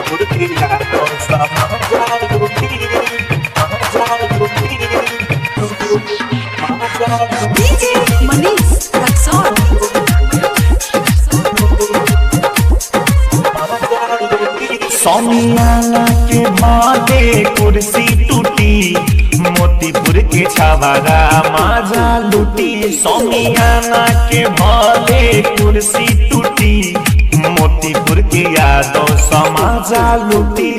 DJ Manish Raxon. समियाना के भागे कुर्सी टूटी मोतीपुर के छावारा माजा लूटी। समियाना के भागे कुर्सी टूटी मोतीपुर के यादव समाजा लूटी।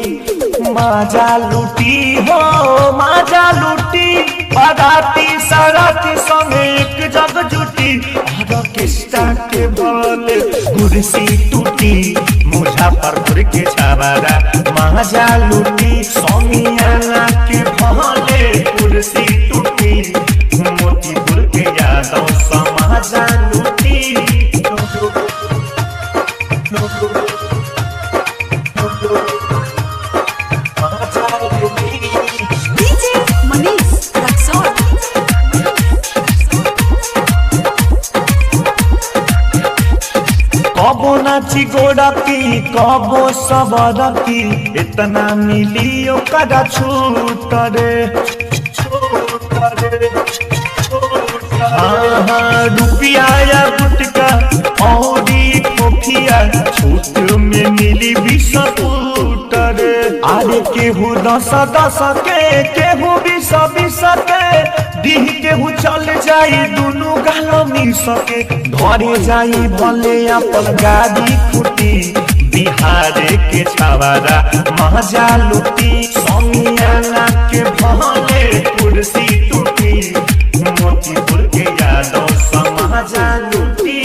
माजा लूटी हो माजा लूटी बाराती साराती संगे एक जग जुटी। किस्ता के बोल कुर्सी टूटी मुजफ्फरपुर के छावारा माजा लूटी। समियाना के भले कुर्सी टूटी मोतीपुर के यादव समाजा लूटी। DJ Manish Raxon. कबो नाची गोड़ा की कबो सबर की इतना मिली ओकरा छूट रे। हाँ रुपया या गुटका औरी खोखिया छूट में मिली 20 फूट रे। अरे केहू 10 के केहू 20 के दीह केहू चल जाई दुनू गालो मिल सके। घरे जाई भले अपन गाड़ी फूटी बिहार के छावारा माजा लूटी। समियाना के भले कुर्सी टूटी मोतीपुर के यादव समाजा लूटी।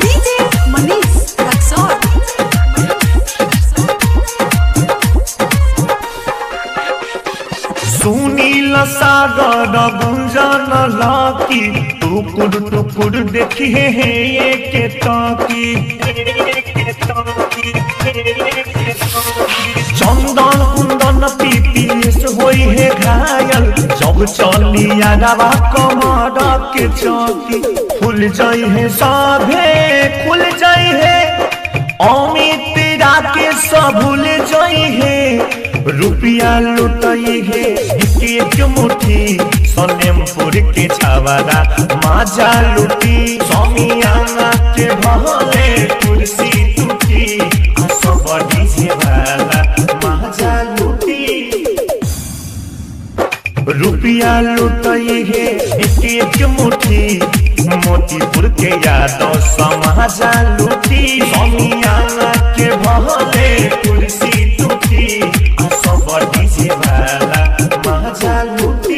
DJ Manish Raxon. सुनील सागर गुंजन लाकी टुकुर टुकुर देखिए के ताकी। चंदन कुंदन पीपीएस होई है घायल जब चलिया रवा कमर के चौकी। खुल जाई है साभे खुल जाई है अमित राके सब भूल जाई है। रुपया लुटाई है एक मुट्ठी सलेमपुर के छावारा माजा लूटी। समियाना के भले कुर्सी टूटी सब डीजे वाला माजा लूटी। रुपया लुटाई है एक मुट्ठी मोतीपुर के यादव समाजा लूटी। समियाना के भले कुर्सी टूटी सब डीजे वाला माजा लूटी।